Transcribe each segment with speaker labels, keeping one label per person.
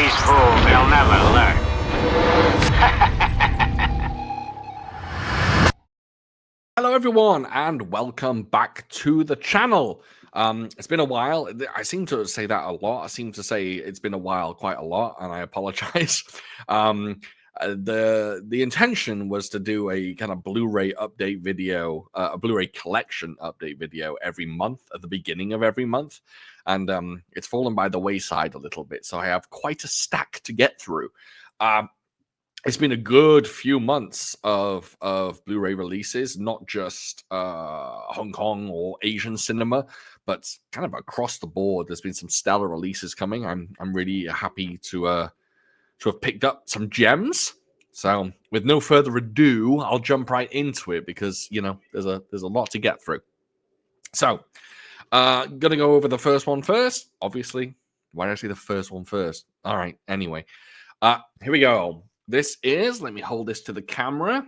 Speaker 1: These fools, they'll never learn.
Speaker 2: Hello everyone and welcome back to the channel. It's been a while. I seem to say that a lot. I seem to say it's been a while quite a lot, and I apologize. The intention was to do a kind of Blu-ray update video, a Blu-ray collection update video every month at the beginning of every month, and it's fallen by the wayside a little bit. So I have quite a stack to get through. It's been a good few months of Blu-ray releases, not just Hong Kong or Asian cinema, but kind of across the board. There's been some stellar releases coming. I'm really happy to have picked up some gems. So, with no further ado, I'll jump right into it because there's a lot to get through. So, gonna go over the first one first. Obviously, why did I say the first one first? All right. Anyway, here we go. This is, let me hold this to the camera.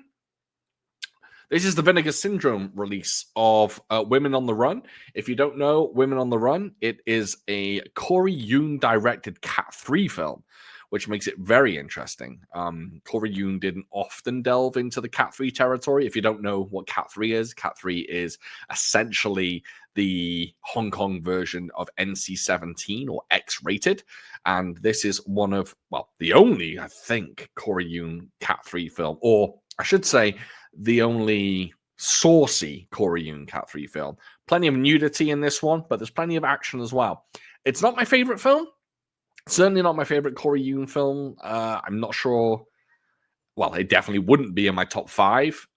Speaker 2: This is the Vinegar Syndrome release of Women on the Run. If you don't know Women on the Run, it is a Corey Yuen directed Cat 3 film, which makes it very interesting. Corey Yuen didn't often delve into the Cat 3 territory. If you don't know what Cat 3 is essentially the Hong Kong version of NC-17 or X-rated. And this is one of, well, the only, I think, Corey Yuen Cat 3 film, or I should say, the only saucy Corey Yuen Cat 3 film. Plenty of nudity in this one, but there's plenty of action as well. It's not my favorite film. Certainly not my favorite Corey Yuen film. I'm not sure. Well, it definitely wouldn't be in my top 5.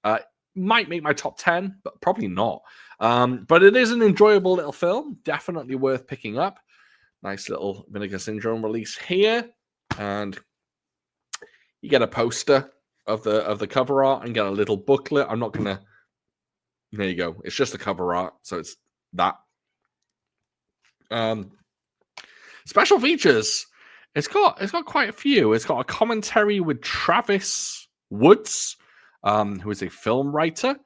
Speaker 2: Might make my top 10, but probably not. But it is an enjoyable little film. Definitely worth picking up. Nice little Vinegar Syndrome release here. And you get a poster of the cover art and get a little booklet. I'm not going to... There you go. It's just the cover art, so it's that. Special features. It's got quite a few. It's got a commentary with Travis Woods, who is a film writer.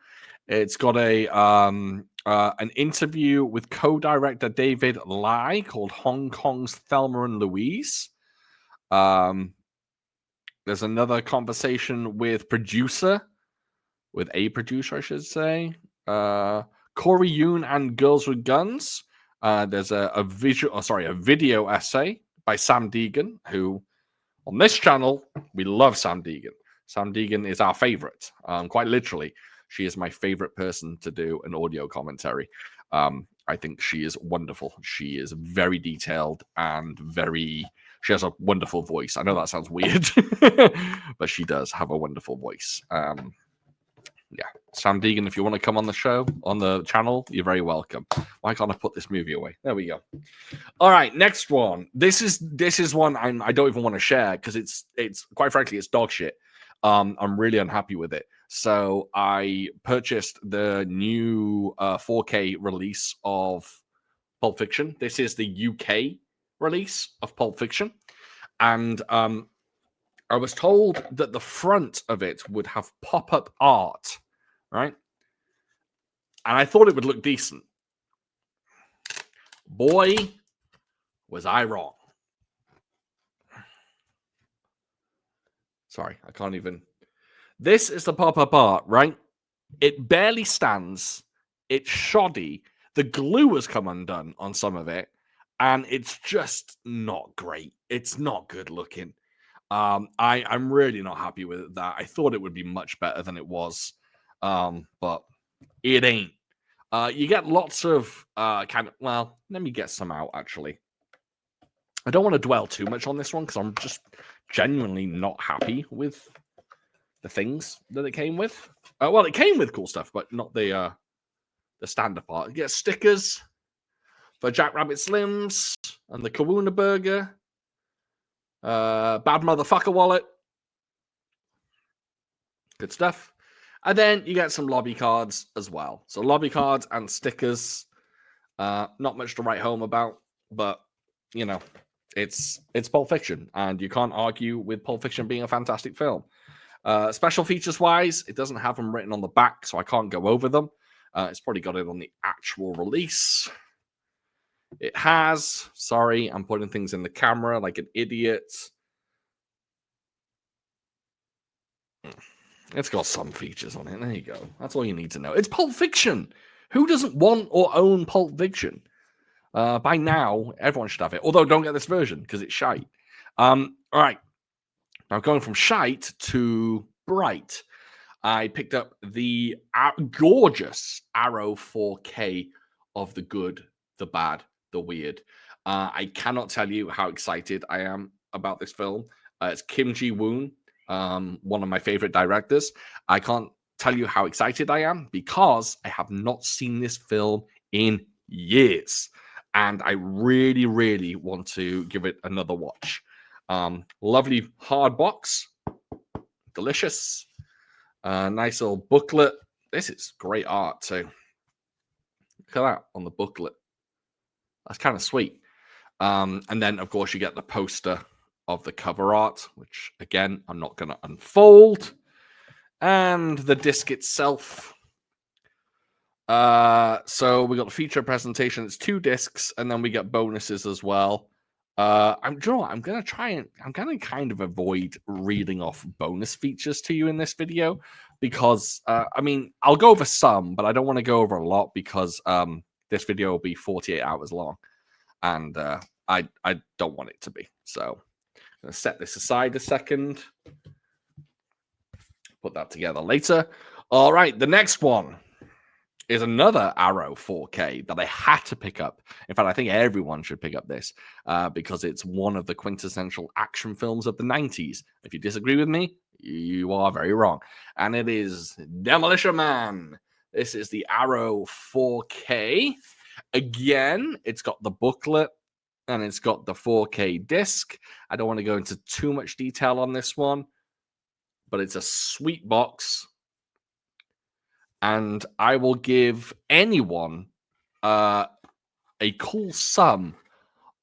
Speaker 2: It's got an interview with co-director David Lai called Hong Kong's Thelma and Louise. There's another conversation with a producer, I should say. Corey Yuen and Girls with Guns. There's a video essay by Sam Deegan, who on this channel, we love Sam Deegan. Sam Deegan is our favorite. Quite literally, she is my favorite person to do an audio commentary. I think she is wonderful. She is very detailed and she has a wonderful voice. I know that sounds weird, but she does have a wonderful voice. Yeah, Sam Deegan, if you want to come on the show, on the channel, you're very welcome. Why can't I put this movie away? There we go. All right, next one. This is one I don't even want to share because it's quite frankly, it's dog shit. I'm really unhappy with it. So I purchased the new 4K release of Pulp Fiction. This is the UK release of Pulp Fiction. And I was told that the front of it would have pop-up art, right? And I thought it would look decent. Boy, was I wrong. Sorry, I can't even. This is the pop-up art, right? It barely stands. It's shoddy. The glue has come undone on some of it, and it's just not great. It's not good looking. I'm really not happy with that. I thought it would be much better than it was, but it ain't. You get lots of well, let me get some out, actually. I don't want to dwell too much on this one because I'm just genuinely not happy with the things that it came with. Well, it came with cool stuff, but not the standard part. You get stickers for Jack Rabbit Slims and the Kawuna Burger. Bad Motherfucker Wallet. Good stuff. And then you get some lobby cards as well. So lobby cards and stickers. Not much to write home about, but it's Pulp Fiction, and you can't argue with Pulp Fiction being a fantastic film. Special features wise, it doesn't have them written on the back, so I can't go over them. It's probably got it on the actual release. It has. Sorry, I'm putting things in the camera like an idiot. It's got some features on it. There you go. That's all you need to know. It's Pulp Fiction. Who doesn't want or own Pulp Fiction? By now, everyone should have it. Although, don't get this version because it's shite. All right. Now, going from shite to bright, I picked up the gorgeous Arrow 4K of the good, the bad, the weird. I cannot tell you how excited I am about this film. It's Kim Ji-woon, one of my favorite directors. I can't tell you how excited I am because I have not seen this film in years. And I really, really want to give it another watch. Lovely hard box. Delicious. Nice little booklet. This is great art too. Look at that on the booklet. That's kind of sweet. And then, of course, you get the poster of the cover art, which, again, I'm not going to unfold. And the disc itself. So we got the feature presentation. It's 2 discs, and then we get bonuses as well. I'm gonna kind of avoid reading off bonus features to you in this video because I mean I'll go over some, but I don't want to go over a lot because this video will be 48 hours long, and I don't want it to be. So I'm gonna set this aside a second, put that together later. All right, the next one is another Arrow 4K that I had to pick up. In fact, I think everyone should pick up this because it's one of the quintessential action films of the 90s. If you disagree with me, you are very wrong. And it is Demolition Man. This is the Arrow 4K. Again, it's got the booklet and it's got the 4K disc. I don't want to go into too much detail on this one, but it's a sweet box. And I will give anyone a cool sum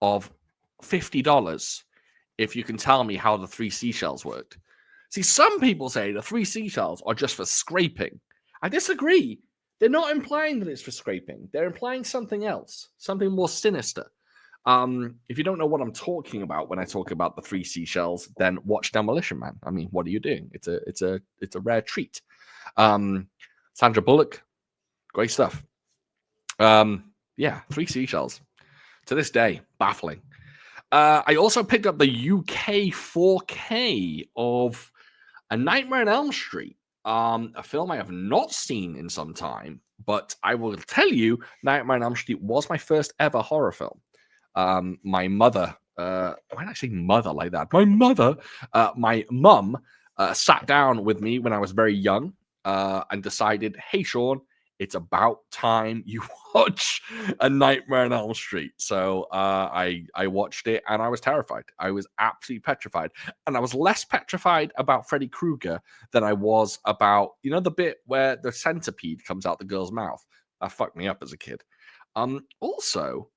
Speaker 2: of $50 if you can tell me how the 3 seashells worked. See, some people say the 3 seashells are just for scraping. I disagree. They're not implying that it's for scraping. They're implying something else, something more sinister. If you don't know what I'm talking about when I talk about the 3 seashells, then watch Demolition Man. I mean, what are you doing? It's a rare treat. Sandra Bullock, great stuff. Yeah, 3 seashells. To this day, baffling. I also picked up the UK 4K of A Nightmare on Elm Street, a film I have not seen in some time, but I will tell you, Nightmare on Elm Street was my first ever horror film. My mother, why did I say mother like that? My mum sat down with me when I was very young and decided, hey, Sean, it's about time you watch A Nightmare on Elm Street. So I watched it and I was terrified. I was absolutely petrified. And I was less petrified about Freddy Krueger than I was about, you know, the bit where the centipede comes out the girl's mouth. That fucked me up as a kid. Also,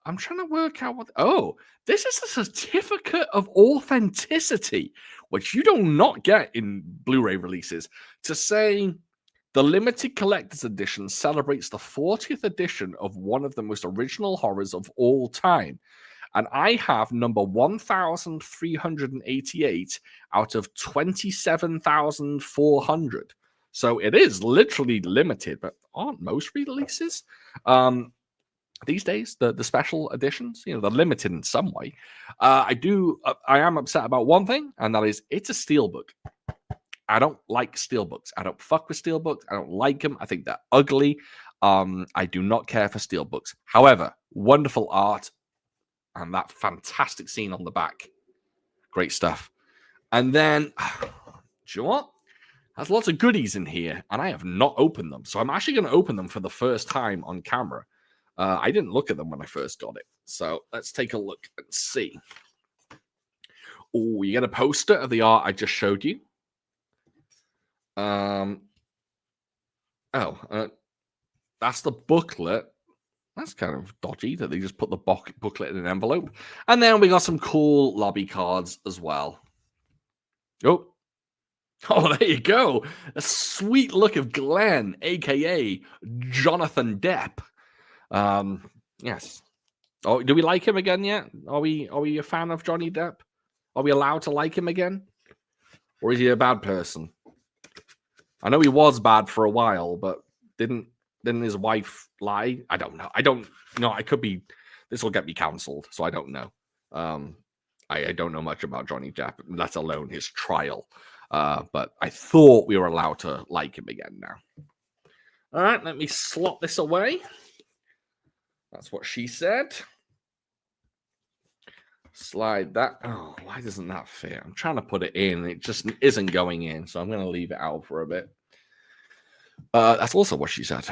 Speaker 2: I'm trying to work out what... Oh, this is a certificate of authenticity, which you do not get in Blu-ray releases, to say the limited collector's edition celebrates the 40th edition of one of the most original horrors of all time. And I have number 1,388 out of 27,400. So it is literally limited, but aren't most releases? These days, the special editions, you know, they're limited in some way. I am upset about one thing, and that is it's a steelbook. I don't like steelbooks. I don't fuck with steelbooks. I don't like them. I think they're ugly. I do not care for steelbooks. However, wonderful art and that fantastic scene on the back. Great stuff. And then, do you know what? There's lots of goodies in here, and I have not opened them. So I'm actually going to open them for the first time on camera. I didn't look at them when I first got it. So let's take a look and see. Oh, you get a poster of the art I just showed you. That's the booklet. That's kind of dodgy that they just put the booklet in an envelope. And then we got some cool lobby cards as well. Oh, there you go. A sweet look of Glenn, aka Jonathan Depp. Yes. Oh, do we like him again yet? Are we a fan of Johnny Depp? Are we allowed to like him again? Or is he a bad person? I know he was bad for a while, but didn't his wife lie? I don't know. I don't know. I could be. This will get me cancelled, so I don't know. I don't know much about Johnny Depp, let alone his trial. But I thought we were allowed to like him again now. All right, let me slot this away. That's what she said. Slide that. Oh, why doesn't that fit? I'm trying to put it in. It just isn't going in, so I'm going to leave it out for a bit. That's also what she said.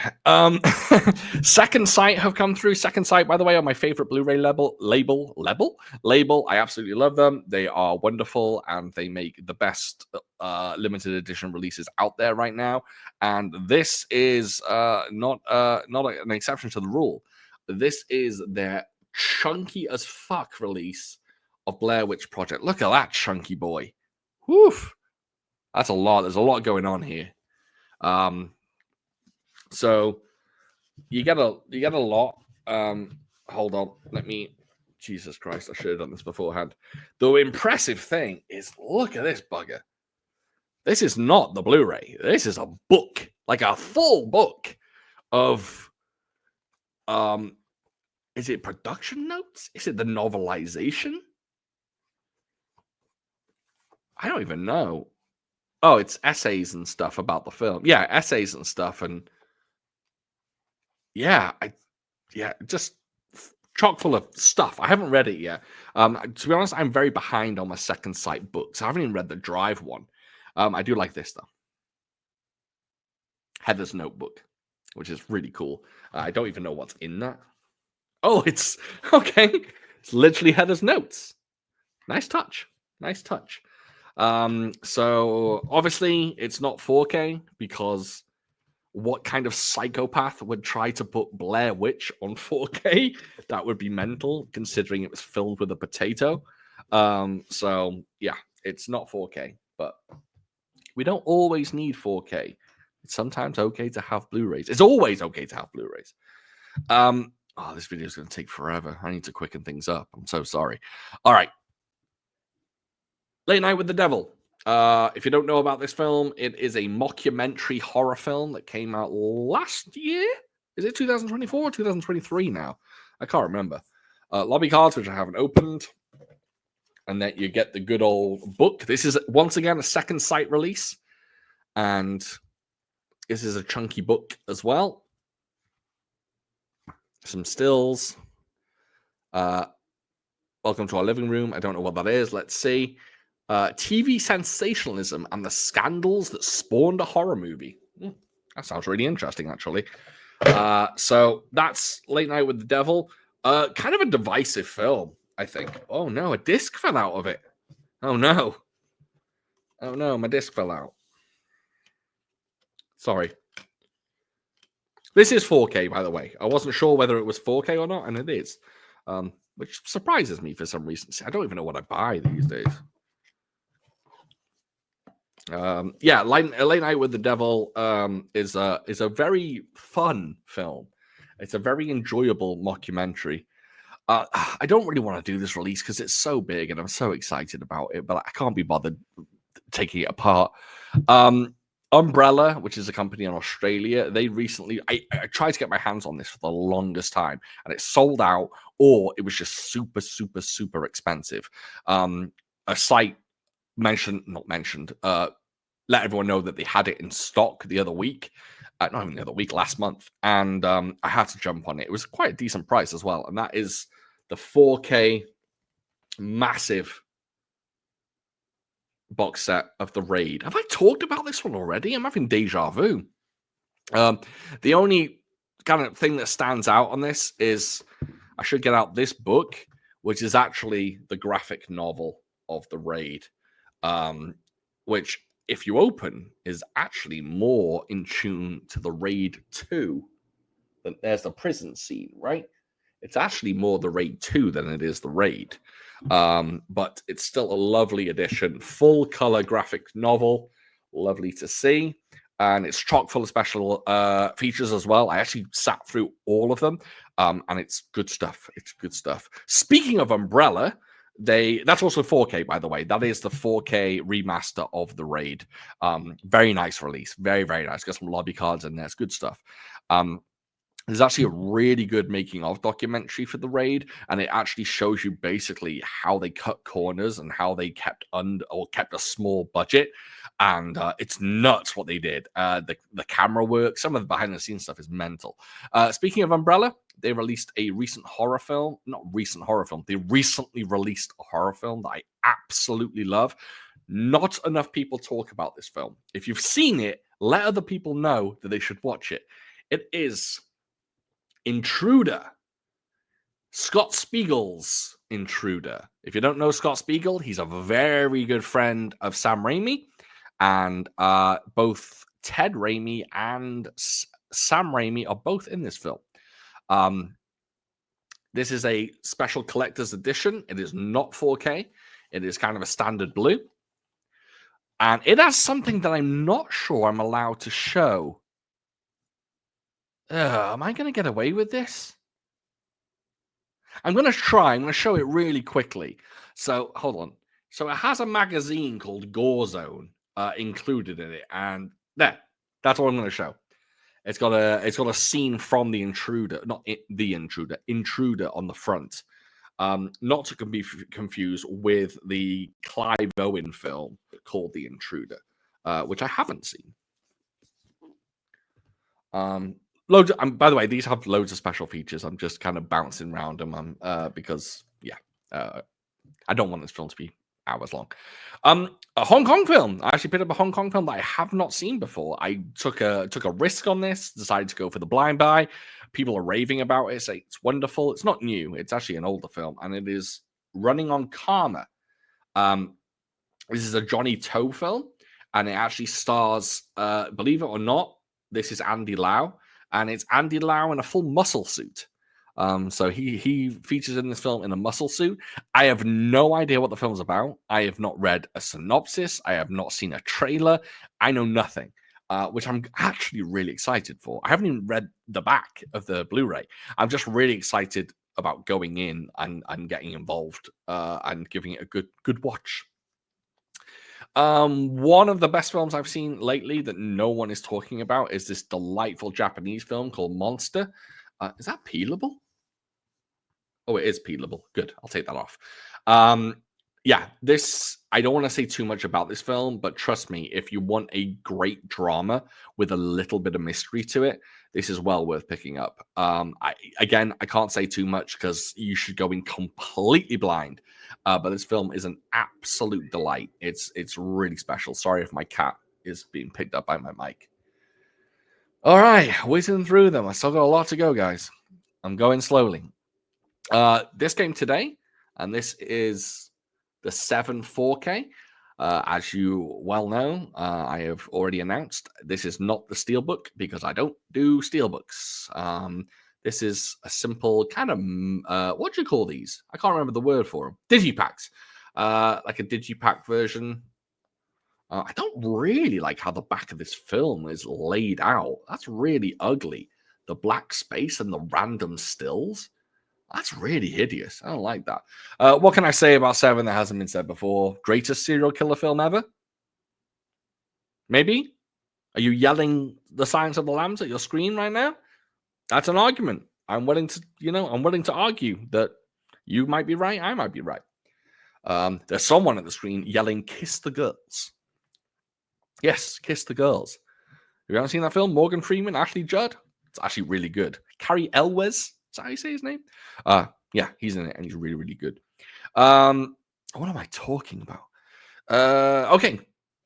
Speaker 2: Second Sight have come through. Second Sight, by the way, are my favorite Blu-ray label. I absolutely love them. They are wonderful, and they make the best limited edition releases out there right now. And this is not an exception to the rule. This is their chunky as fuck release of Blair Witch Project. Look at that chunky boy. Woof. That's a lot. There's a lot going on here. So you get a lot. Hold on, Jesus Christ, I should have done this beforehand. The impressive thing is, look at this bugger. This is not the Blu-ray. This is a book, like a full book of is it production notes? Is it the novelization? I don't even know. Oh, it's essays and stuff about the film. Yeah, essays and stuff, and just chock full of stuff. I haven't read it yet. To be honest, I'm very behind on my Second Sight books. I haven't even read the Drive one. I do like this though. Heather's Notebook, which is really cool. I don't even know what's in that. Oh, it's okay. It's literally Heather's notes. Nice touch. So obviously it's not 4K because what kind of psychopath would try to put Blair Witch on 4K? That would be mental, considering it was filled with a potato. So yeah, it's not 4K, but we don't always need 4K. It's sometimes okay to have Blu-rays. It's always okay to have Blu-rays. This video is going to take forever. I need to quicken things up. I'm so sorry. All right. Late Night with the Devil. If you don't know about this film, it is a mockumentary horror film that came out last year. Is it 2024 or 2023 now? I can't remember. Lobby cards, which I haven't opened. And then you get the good old book. This is, once again, a Second Sight release. And this is a chunky book as well. Some stills. Welcome to our living room. I don't know what that is. Let's see. TV sensationalism and the scandals that spawned a horror movie. That sounds really interesting, actually. So that's Late Night with the Devil. Kind of a divisive film, I think. Oh no, a disc fell out of it. Oh no, my disc fell out. Sorry. This is 4K, by the way. I wasn't sure whether it was 4K or not, and it is. Which surprises me for some reason. See, I don't even know what I buy these days. Late Night with the Devil is a very fun film. It's a very enjoyable mockumentary. I don't really want to do this release because it's so big and I'm so excited about it, but I can't be bothered taking it apart. Umbrella, which is a company in Australia, they recently, I tried to get my hands on this for the longest time, and it sold out, or it was just super, super, super expensive. A site let everyone know that they had it in stock the other week, not even the other week, last month, and I had to jump on it. It was quite a decent price as well, and that is the 4K massive box set of The Raid. Have I talked about this one already? I'm having deja vu. The only kind of thing that stands out on this is I should get out this book, which is actually the graphic novel of The Raid, which, if you open, is actually more in tune to The Raid 2. There's the prison scene, right? It's actually more The Raid 2 than it is The Raid. But it's still a lovely edition, full color graphic novel, lovely to see, and it's chock full of special features as well. I actually sat through all of them, and it's good stuff. Speaking of Umbrella, That's also 4K, by the way. That is the 4K remaster of the Raid. Very nice release. Very, very nice. Got some lobby cards in there. It's good stuff. There's actually a really good making of documentary for the Raid, and it actually shows you basically how they cut corners and how they kept a small budget. And it's nuts what they did. The camera work, some of the behind the scenes stuff is mental. Speaking of Umbrella, they released a recent horror film. Not recent horror film. They recently released a horror film that I absolutely love. Not enough people talk about this film. If you've seen it, let other people know that they should watch it. It is Intruder. Scott Spiegel's Intruder. If you don't know Scott Spiegel, he's a very good friend of Sam Raimi. And both Ted Raimi and Sam Raimi are both in this film. This is a special collector's edition. It is not 4K. It is kind of a standard blue. And it has something that I'm not sure I'm allowed to show. Am I going to get away with this? I'm going to try. I'm going to show it really quickly. So, hold on. So, it has a magazine called Gore Zone included in it. And that's what I'm going to show. It's got a scene from The Intruder, not The Intruder, Intruder on the front. Not to be confused with the Clive Owen film called The Intruder, which I haven't seen. By the way, these have loads of special features. I'm just kind of bouncing around them because, I don't want this film to be hours long. A Hong Kong film. I actually picked up a Hong Kong film that I have not seen before. I took a risk on this, decided to go for the blind buy. People are raving about it, say it's wonderful. It's not new. It's actually an older film, and it is Running on Karma. This is a Johnny To film, and it actually stars, believe it or not, this is Andy Lau. And it's Andy Lau in a full muscle suit. So he features in this film in a muscle suit. I have no idea what the film's about. I have not read a synopsis. I have not seen a trailer. I know nothing, which I'm actually really excited for. I haven't even read the back of the Blu-ray. I'm just really excited about going in and getting involved and giving it a good watch. One of the best films I've seen lately that no one is talking about is this delightful Japanese film called Monster. Is that peelable? Oh, it is peelable. Good. I'll take that off. I don't want to say too much about this film, but trust me, if you want a great drama with a little bit of mystery to it, this is well worth picking up. I can't say too much because you should go in completely blind. But this film is an absolute delight. It's really special. Sorry if my cat is being picked up by my mic. All right, whizzing through them. I still got a lot to go, guys. I'm going slowly. This came today, and this is the 7 4K. As you well know, I have already announced this is not the Steelbook because I don't do Steelbooks. This is a simple kind of, what do you call these? I can't remember the word for them. Digipacks. Like a Digipack version. I don't really like how the back of this film is laid out. That's really ugly. The black space and the random stills. That's really hideous. I don't like that. What can I say about 7 that hasn't been said before? Greatest serial killer film ever? Maybe? Are you yelling the Silence of the Lambs at your screen right now? That's an argument. I'm willing to argue that you might be right, I might be right. There's someone at the screen yelling, "Kiss the girls." Yes, Kiss the Girls. Have you ever seen that film? Morgan Freeman, Ashley Judd? It's actually really good. Carrie Elwes? Is that how you say his name? Yeah, he's in it and he's really, really good. What am I talking about? Okay.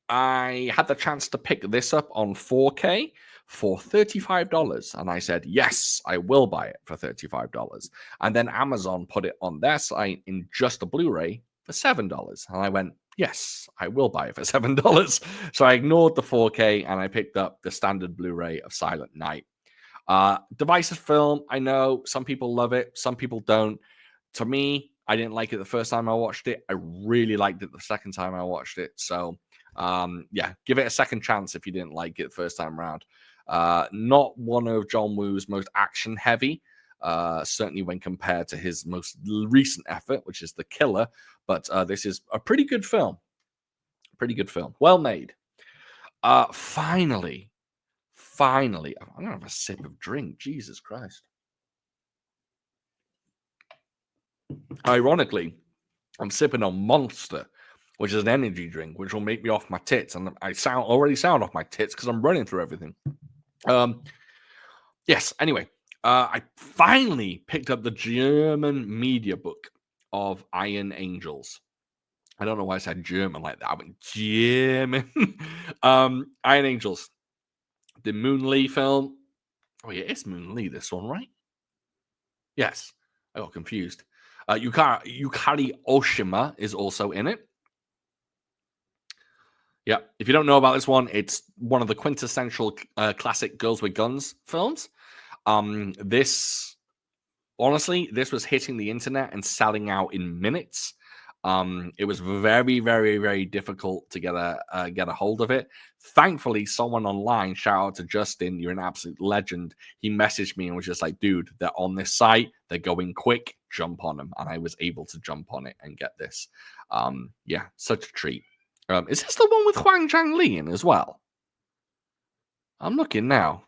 Speaker 2: I had the chance to pick this up on 4K for $35. And I said, yes, I will buy it for $35. And then Amazon put it on their site in just a Blu-ray for $7. And I went, yes, I will buy it for $7. So I ignored the 4K and I picked up the standard Blu-ray of Silent Night. Divisive film. I know some people love it, some people don't. To me, I didn't like it the first time I watched it. I really liked it the second time I watched it. So, give it a second chance if you didn't like it the first time around. Not one of John Woo's most action heavy, certainly when compared to his most recent effort, which is The Killer. But this is a pretty good film. Pretty good film. Well made. Finally, I'm going to have a sip of drink. Jesus Christ. Ironically, I'm sipping on Monster, which is an energy drink, which will make me off my tits. And I already sound off my tits because I'm running through everything. Yes, anyway, I finally picked up the German media book of Iron Angels. I don't know why I said German like that. I went German. Iron Angels. The Moon Lee film. Oh, yeah, it's Moon Lee, this one, right? Yes. I got confused. Yukari Oshima is also in it. Yeah. If you don't know about this one, it's one of the quintessential classic Girls with Guns films. This was hitting the internet and selling out in minutes. It was very, very, very difficult to get a hold of it. Thankfully, someone online, shout out to Justin, you're an absolute legend. He messaged me and was just like, dude, they're on this site, they're going quick, jump on them. And I was able to jump on it and get this. Yeah, such a treat. Is this the one with Huang Zhangli in as well? I'm looking now.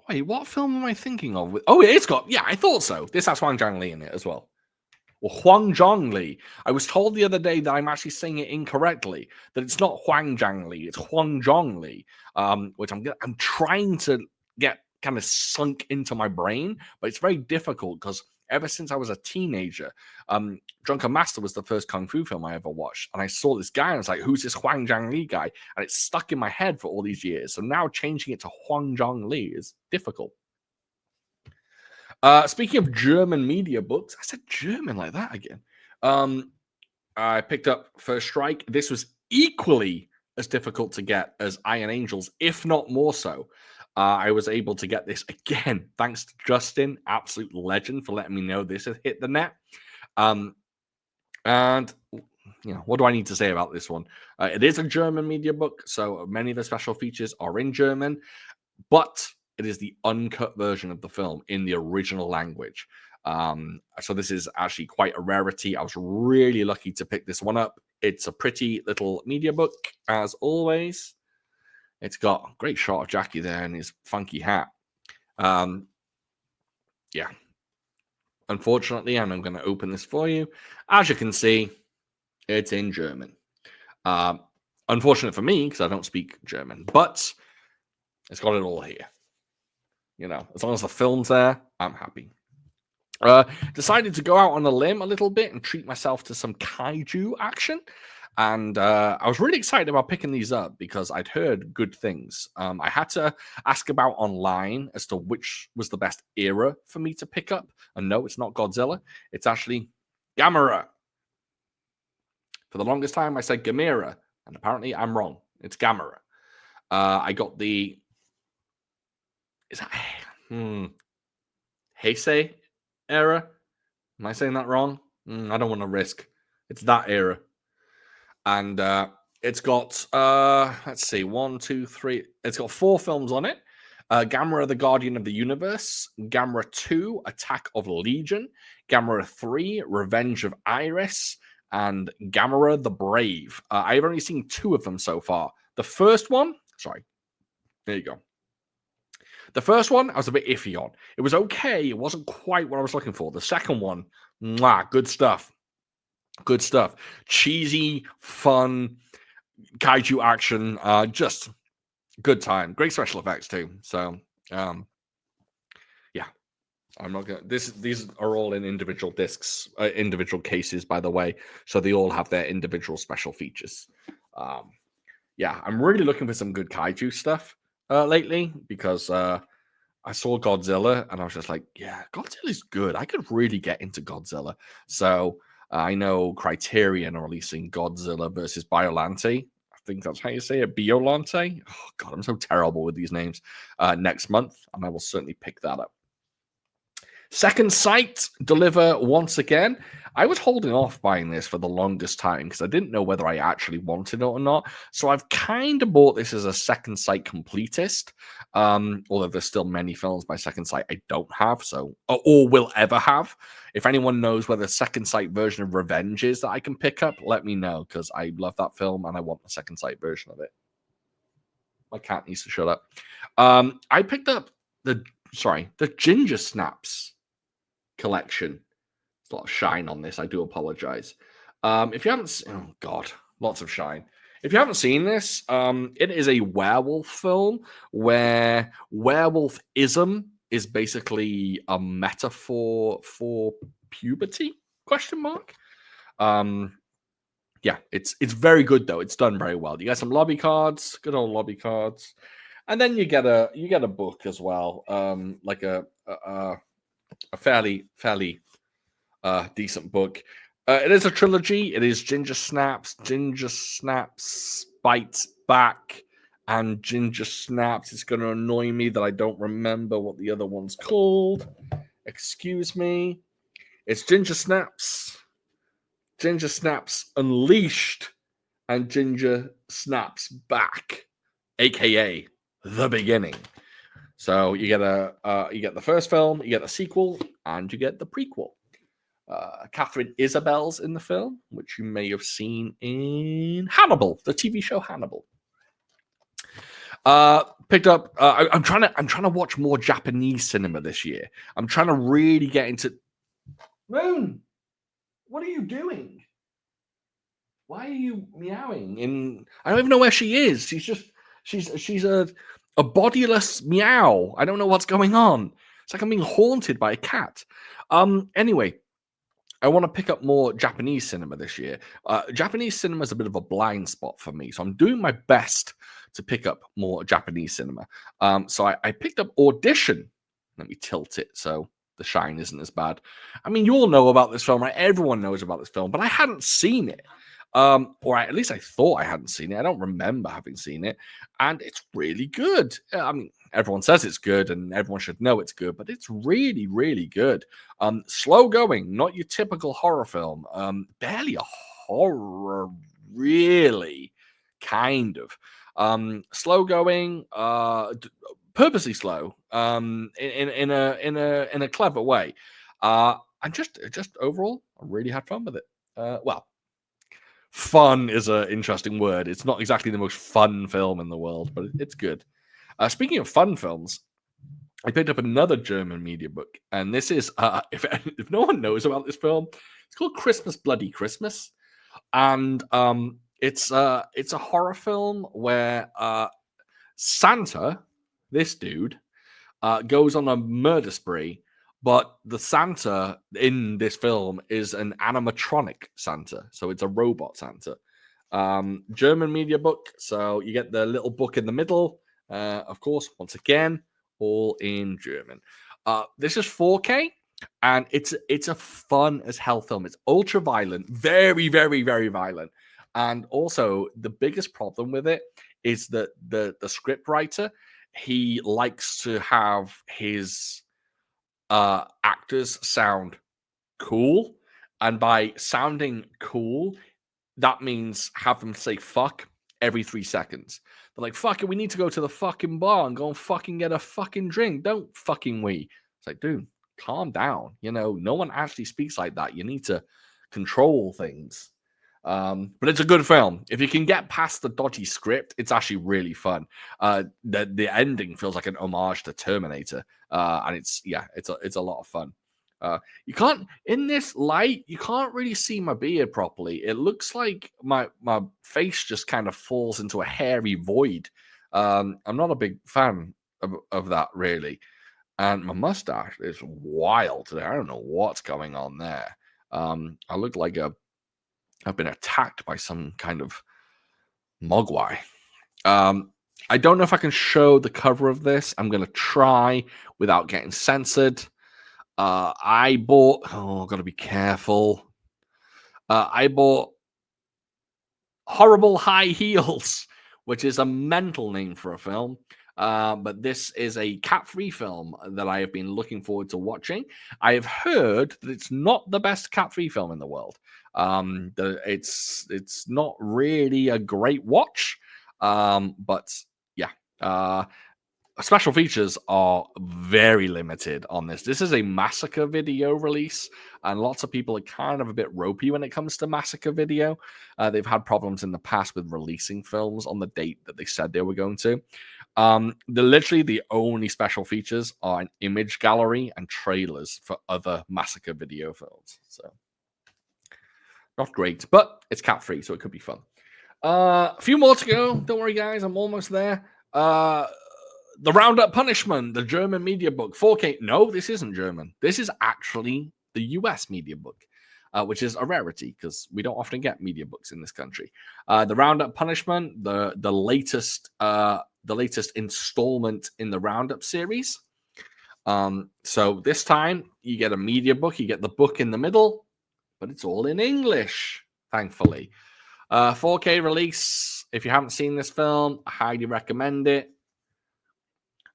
Speaker 2: Wait, what film am I thinking of? Oh, it's got, yeah, I thought so. This has Huang Zhangli in it as well. Well, Huang Zhongli. I was told the other day that I'm actually saying it incorrectly. That it's not Huang Zhangli, it's Huang Zhongli. Which I'm trying to get kind of sunk into my brain, but it's very difficult because ever since I was a teenager, Drunken Master was the first kung fu film I ever watched, and I saw this guy and I was like, "Who's this Huang Zhangli guy?" And it's stuck in my head for all these years. So now changing it to Huang Zhongli is difficult. Speaking of German media books, I said German like that again. I picked up First Strike. This was equally as difficult to get as Iron Angels, if not more so. I was able to get this again, thanks to Justin, absolute legend, for letting me know this had hit the net. And what do I need to say about this one? It is a German media book, so many of the special features are in German, but it is the uncut version of the film in the original language. So this is actually quite a rarity. I was really lucky to pick this one up. It's a pretty little media book, as always. It's got a great shot of Jackie there and his funky hat. Yeah. Unfortunately, I'm going to open this for you. As you can see, it's in German. Unfortunate for me, because I don't speak German, but it's got it all here. As long as the film's there, I'm happy. Decided to go out on a limb a little bit and treat myself to some kaiju action. And I was really excited about picking these up because I'd heard good things. I had to ask about online as to which was the best era for me to pick up. And no, it's not Godzilla. It's actually Gamera. For the longest time, I said Gamera. And apparently I'm wrong. It's Gamera. I got the... Is that... Heisei era? Am I saying that wrong? I don't want to risk. It's that era. And it's got, let's see, 1, 2, 3. It's got 4 films on it. Gamera, the Guardian of the Universe. Gamera 2, Attack of Legion. Gamera 3, Revenge of Iris. And Gamera the Brave. I've only seen 2 of them so far. The first one, sorry, there you go. The first one, I was a bit iffy on. It was okay. It wasn't quite what I was looking for. The second one, good stuff. Good stuff. Cheesy, fun, kaiju action. Just good time. Great special effects too. So, yeah. I'm not gonna. These are all in individual discs, individual cases, by the way. So they all have their individual special features. Yeah, I'm really looking for some good kaiju stuff lately because I saw Godzilla and I was just like, yeah, Godzilla's good. I could really get into Godzilla. So I know Criterion are releasing Godzilla versus Biolante. I think that's how you say it, Biolante. Oh God, I'm so terrible with these names. Next month, and I will certainly pick that up. Second Sight deliver once again. I was holding off buying this for the longest time because I didn't know whether I actually wanted it or not. So I've kind of bought this as a Second Sight completist. Although there's still many films by Second Sight I don't have, so or will ever have. If anyone knows where the Second Sight version of Revenge is that I can pick up, let me know because I love that film and I want the Second Sight version of it. My cat needs to shut up. I picked up the Ginger Snaps collection. There's a lot of shine on this. I do apologize. If you haven't, oh god, lots of shine. If you haven't seen this, it is a werewolf film where werewolfism is basically a metaphor for puberty? Question mark. Yeah, it's very good though. It's done very well. You get some lobby cards, good old lobby cards, and then you get a book as well, like a fairly decent book. It is a trilogy. It is Ginger Snaps Bites Back, and Ginger Snaps. It's going to annoy me that I don't remember what the other one's called. Excuse me. It's Ginger Snaps Unleashed, and Ginger Snaps Back, aka The Beginning. So you get the first film, you get the sequel, and you get the prequel. Catherine Isabel's in the film, which you may have seen in Hannibal, the TV show Hannibal. Picked up. I'm trying to watch more Japanese cinema this year. I'm trying to really get into. Moon, what are you doing? Why are you meowing? I don't even know where she is. She's a bodiless meow. I don't know what's going on. It's like I'm being haunted by a cat. Anyway, I want to pick up more Japanese cinema this year. Japanese cinema is a bit of a blind spot for me, so I'm doing my best to pick up more Japanese cinema. So I picked up Audition. Let me tilt it so the shine isn't as bad. I mean, you all know about this film, right? Everyone knows about this film, but I hadn't seen it. Or at least I thought I hadn't seen it. I don't remember having seen it, and it's really good. I mean, everyone says it's good, and everyone should know it's good, but it's really, really good. Slow going, not your typical horror film. Barely a horror, really, kind of. Slow going, purposely slow. In a clever way. And just overall, I really had fun with it. Well. Fun is an interesting word. It's not exactly the most fun film in the world, but it's good. Speaking of fun films, I picked up another German media book, and this is if no one knows about this film, it's called Christmas Bloody Christmas, and it's a horror film where Santa, this dude, goes on a murder spree. But the Santa in this film is an animatronic Santa. So it's a robot Santa. German media book. So you get the little book in the middle. Of course, once again, all in German. This is 4K. And it's a fun as hell film. It's ultra violent. Very, very, very violent. And also, the biggest problem with it is that the script writer, he likes to have his actors sound cool, and by sounding cool, that means have them say fuck every 3 seconds. They're like, fuck it, we need to go to the fucking bar and go and fucking get a fucking drink. Don't fucking we. It's like, dude, calm down. You know, no one actually speaks like that. You need to control things. But it's a good film. If you can get past the dodgy script, it's actually really fun. The ending feels like an homage to Terminator, and it's a lot of fun. You can't in this light, you can't really see my beard properly. It looks like my face just kind of falls into a hairy void. I'm not a big fan of that really, and my mustache is wild today. I don't know what's going on there. I look like I've been attacked by some kind of mogwai. I don't know if I can show the cover of this. I'm going to try without getting censored. I bought... Oh, I've got to be careful. I bought Horrible High Heels, which is a mental name for a film. But this is a cat-free film that I have been looking forward to watching. I have heard that it's not the best cat-free film in the world. It's not really a great watch, but yeah. Special features are very limited on this. This is a massacre video release, and lots of people are kind of a bit ropey when it comes to massacre video. They've had problems in the past with releasing films on the date that they said they were going to. Literally the only special features are an image gallery and trailers for other massacre video films. So not great, but it's cat free, so it could be fun. A few more to go. Don't worry, guys. I'm almost there. The Roundup Punishment, the German media book, 4K. No, this isn't German. This is actually the US media book, which is a rarity because we don't often get media books in this country. The Roundup Punishment, the latest installment in the Roundup series. So this time you get a media book, you get the book in the middle, but it's all in English, thankfully. 4K release. If you haven't seen this film, I highly recommend it.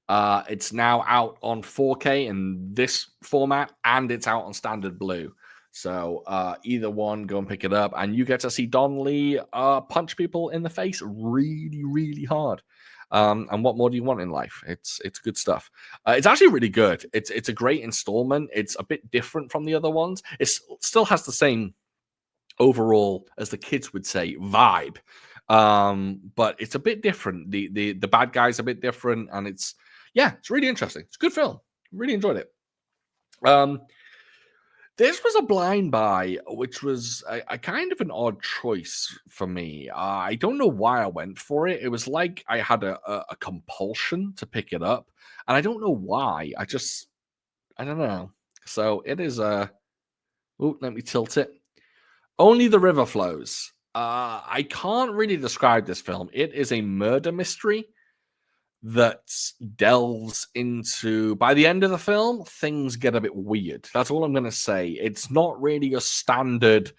Speaker 2: It's now out on 4K in this format, and it's out on standard blue. So either one, go and pick it up, and you get to see Don Lee punch people in the face really, really hard. And what more do you want in life? It's good stuff. It's actually really good. It's a great installment. It's a bit different from the other ones. It still has the same overall, as the kids would say, vibe. But it's a bit different. The bad guy's a bit different, and it's really interesting. It's a good film. Really enjoyed it. This was a blind buy, which was a kind of an odd choice for me. I don't know why I went for it. It was like I had a compulsion to pick it up, and I don't know why. I don't know. So it is let me tilt it. Only the River Flows. I can't really describe this film. It is a murder mystery that delves into, by the end of the film, things get a bit weird. That's all I'm going to say. It's not really a standard,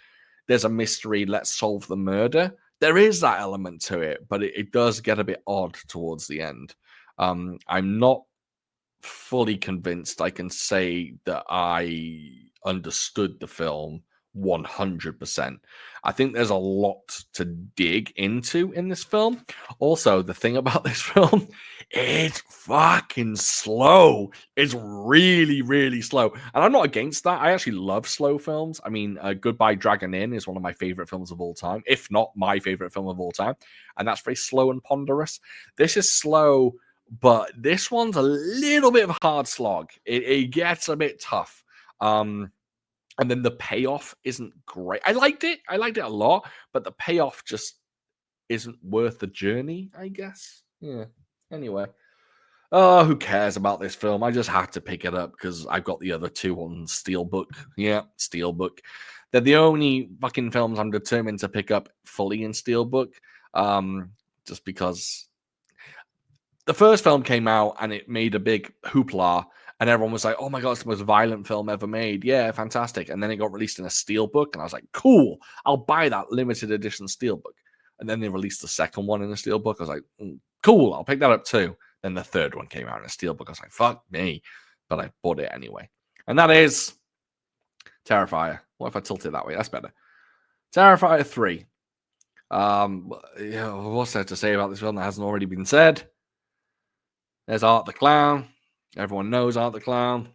Speaker 2: there's a mystery, let's solve the murder. There is that element to it, but it does get a bit odd towards the end. I'm not fully convinced I can say that I understood the film 100%. I think there's a lot to dig into in this film. Also, the thing about this film, it's fucking slow. It's really, really slow. And I'm not against that. I actually love slow films. I mean, Goodbye Dragon Inn is one of my favorite films of all time, if not my favorite film of all time. And that's very slow and ponderous. This is slow, but this one's a little bit of a hard slog. It gets a bit tough. And then the payoff isn't great. I liked it a lot, but the payoff just isn't worth the journey, I guess. Yeah. Anyway. Oh, who cares about this film? I just had to pick it up because I've got the other two on Steelbook. Yeah, Steelbook. They're the only fucking films I'm determined to pick up fully in Steelbook. Just because the first film came out and it made a big hoopla, and everyone was like, oh my God, it's the most violent film ever made. Yeah, fantastic. And then it got released in a steelbook, and I was like, cool, I'll buy that limited edition steelbook. And then they released the second one in a steelbook. I was like, cool, I'll pick that up too. Then the third one came out in a steelbook. I was like, fuck me. But I bought it anyway. And that is Terrifier. What if I tilt it that way? That's better. Terrifier 3. What's there to say about this film that hasn't already been said? There's Art the Clown. Everyone knows Art the Clown.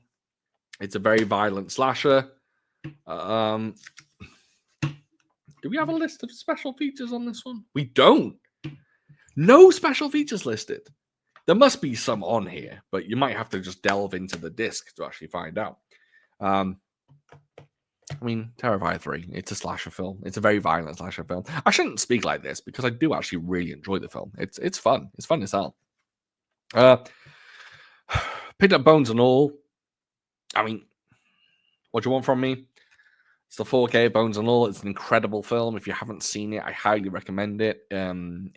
Speaker 2: It's a very violent slasher. Do we have a list of special features on this one? We don't. No special features listed. There must be some on here, but you might have to just delve into the disc to actually find out. I mean, Terrifier 3, it's a slasher film. It's a very violent slasher film. I shouldn't speak like this because I do actually really enjoy the film. It's fun. It's fun as hell. Picked up Bones and All. I mean, what do you want from me? It's the 4K Bones and All. It's an incredible film. If you haven't seen it, I highly recommend it. I don't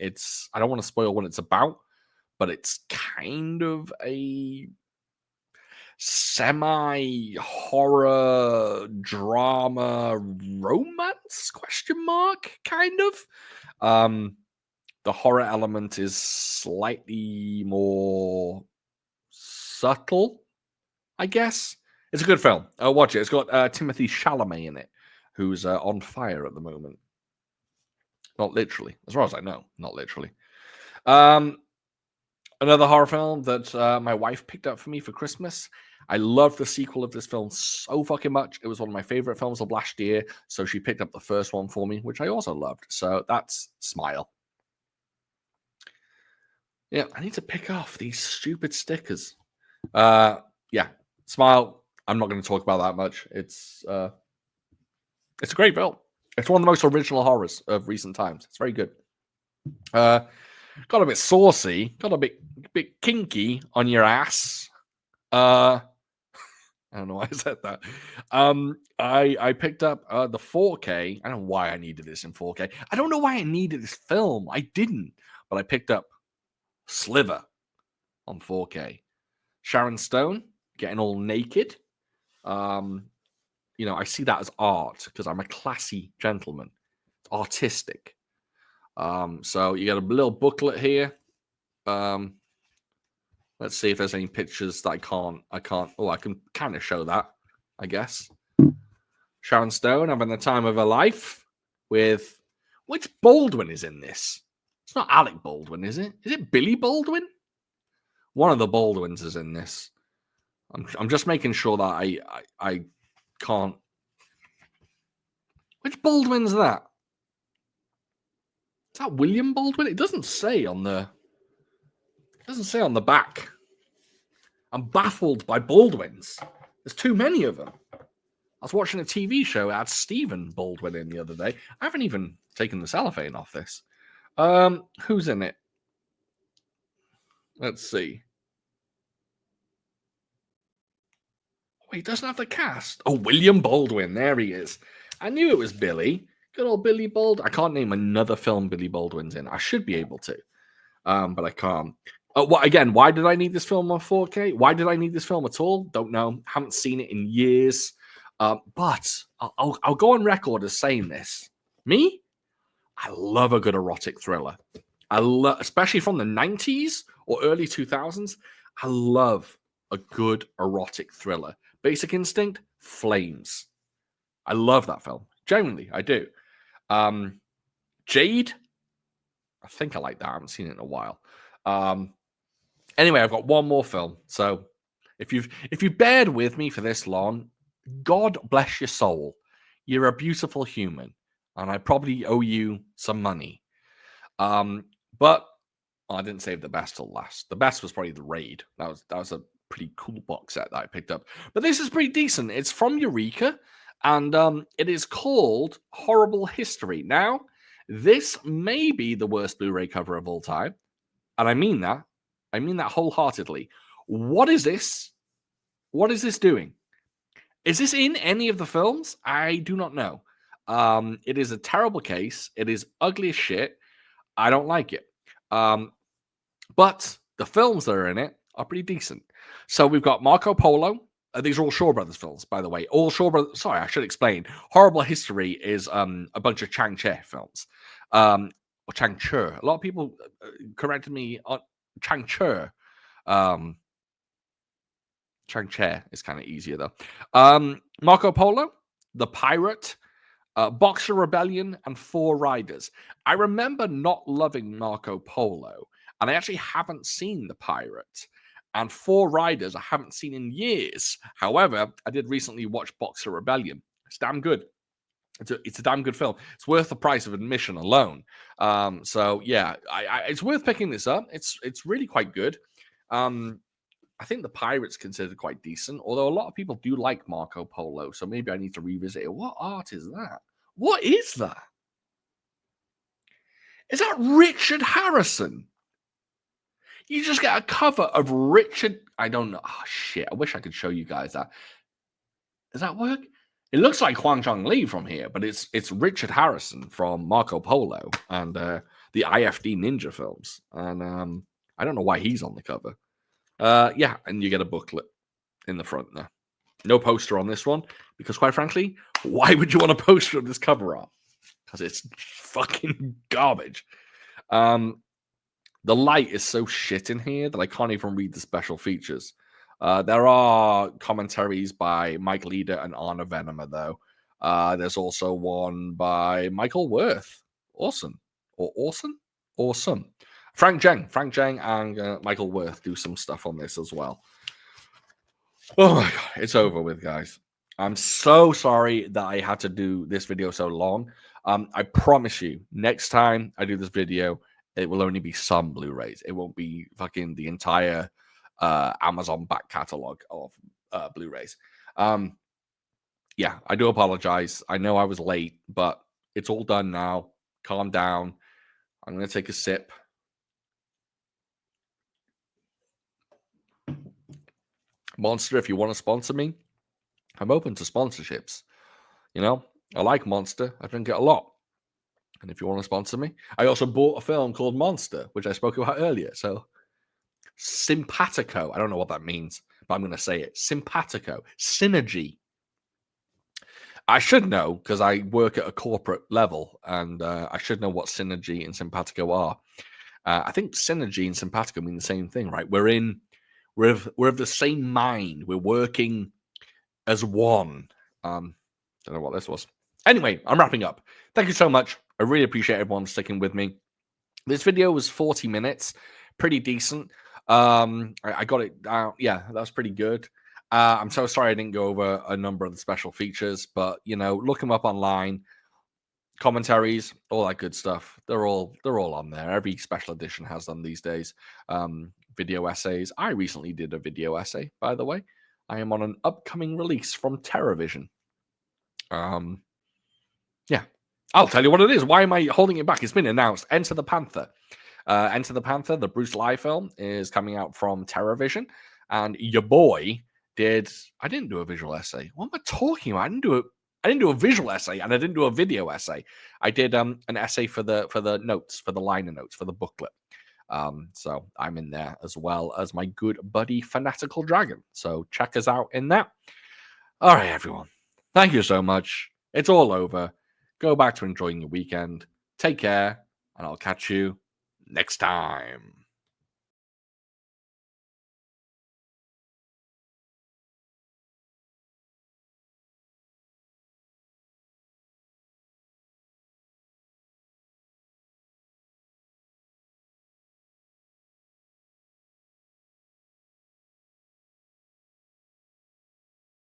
Speaker 2: want to spoil what it's about, but it's kind of a semi-horror drama romance ? Kind of. The horror element is slightly more subtle, I guess. It's a good film. Watch it. It's got Timothy Chalamet in it, who's on fire at the moment. Not literally, as far as I know. Not literally. Another horror film that my wife picked up for me for Christmas. I love the sequel of this film so fucking much. It was one of my favorite films of last year. So she picked up the first one for me, which I also loved. So that's Smile. Yeah, I need to pick off these stupid stickers. Yeah, Smile. I'm not going to talk about that much. It's a great film. It's one of the most original horrors of recent times. It's very good. Got a bit saucy, got a bit kinky on your ass. I don't know why I said that. I picked up the 4K. I don't know why I needed this in 4K. I don't know why I needed this film. I didn't, but I picked up Sliver on 4K. Sharon Stone getting all naked. I see that as art because I'm a classy gentleman. It's artistic. So you got a little booklet here. Let's see if there's any pictures that I can't. Oh, I can kind of show that, I guess. Sharon Stone having the time of her life with which Baldwin is in this? It's not Alec Baldwin, is it? Is it Billy Baldwin? One of the Baldwins is in this. I'm just making sure that I can't. Which Baldwin's that? Is that William Baldwin? It doesn't say on the. It doesn't say on the back. I'm baffled by Baldwins. There's too many of them. I was watching a TV show. It had Stephen Baldwin in the other day. I haven't even taken the cellophane off this. Who's in it? Let's see. Oh, he doesn't have the cast. Oh, William Baldwin. There he is. I knew it was Billy. Good old Billy Baldwin. I can't name another film Billy Baldwin's in. I should be able to, but I can't. Again, why did I need this film on 4K? Why did I need this film at all? Don't know. Haven't seen it in years. But I'll go on record as saying this. Me? I love a good erotic thriller. Especially from the 90s or early 2000s. I love a good erotic thriller. Basic Instinct, Flames. I love that film. Genuinely, I do. Jade, I think I like that. I haven't seen it in a while. Anyway, I've got one more film. So if you've bared with me for this long, God bless your soul. You're a beautiful human, and I probably owe you some money. But I didn't save the best till last. The best was probably The Raid. That was a pretty cool box set that I picked up. But this is pretty decent. It's from Eureka, and it is called Horrible History. Now, this may be the worst Blu-ray cover of all time, and I mean that. I mean that wholeheartedly. What is this? What is this doing? Is this in any of the films? I do not know. It is a terrible case. It is ugly as shit. I don't like it. But the films that are in it are pretty decent. So we've got Marco Polo. These are all Shaw Brothers films, by the way. All Shaw Brothers. Sorry, I should explain. Horrible History is a bunch of Chang Che films. Or Chang Che. A lot of people corrected me on Chang Che. Chang Che is kind of easier though. Marco Polo, The Pirate, Boxer Rebellion, and Four Riders. I remember not loving Marco Polo, and I actually haven't seen The Pirate. And Four Riders I haven't seen in years. However, I did recently watch Boxer Rebellion. It's damn good. It's a damn good film. It's worth the price of admission alone. So yeah, it's worth picking this up. It's really quite good. I think The Pirate's considered quite decent, although a lot of people do like Marco Polo, so maybe I need to revisit it. What art is that? What is that? Is that Richard Harrison? You just get a cover of Richard. I don't know. Oh, shit. I wish I could show you guys that. Does that work? It looks like Huang Zhongli from here, but it's Richard Harrison from Marco Polo and the IFD Ninja films. And I don't know why he's on the cover. Yeah, and you get a booklet in the front there. No poster on this one, because quite frankly, why would you want a poster of this cover art? Because it's fucking garbage. The light is so shit in here that I can't even read the special features. There are commentaries by Mike Leader and Arna Venema, though. There's also one by Michael Worth. Awesome. Or Awesome? Awesome. Frank Jeng and Michael Worth do some stuff on this as well. Oh my god, it's over with, guys. I'm so sorry that I had to do this video so long. I promise you, next time I do this video, it will only be some Blu-rays. It won't be fucking the entire Amazon back catalog of Blu-rays. Yeah, I do apologize. I know I was late, but it's all done now. Calm down. I'm going to take a sip. Monster, if you want to sponsor me, I'm open to sponsorships. You know, I like Monster. I drink it a lot. And if you want to sponsor me, I also bought a film called Monster, which I spoke about earlier. So, simpatico. I don't know what that means, but I'm going to say it. Simpatico. Synergy. I should know because I work at a corporate level, and I should know what synergy and simpatico are. I think synergy and simpatico mean the same thing, right? We're of the same mind. We're working as one. Don't know what this was. Anyway, I'm wrapping up. Thank you so much. I really appreciate everyone sticking with me. This video was 40 minutes, pretty decent. I got it down. Yeah, that was pretty good. I'm so sorry I didn't go over a number of the special features, but you know, look them up online. Commentaries, all that good stuff. They're all on there. Every special edition has them these days. Video essays. I recently did a video essay, by the way. I am on an upcoming release from TerraVision. Yeah, I'll tell you what it is. Why am I holding it back? It's been announced. Enter the Panther. Enter the Panther, the Bruce Lee film, is coming out from TerraVision. And your boy did. I didn't do a visual essay. What am I talking about? I didn't do a visual essay, and I didn't do a video essay. I did an essay for the notes, for the liner notes, for the booklet. So I'm in there as well as my good buddy Fanatical Dragon. So check us out in that. All right, everyone. Thank you so much. It's all over. Go back to enjoying your weekend. Take care, and I'll catch you next time.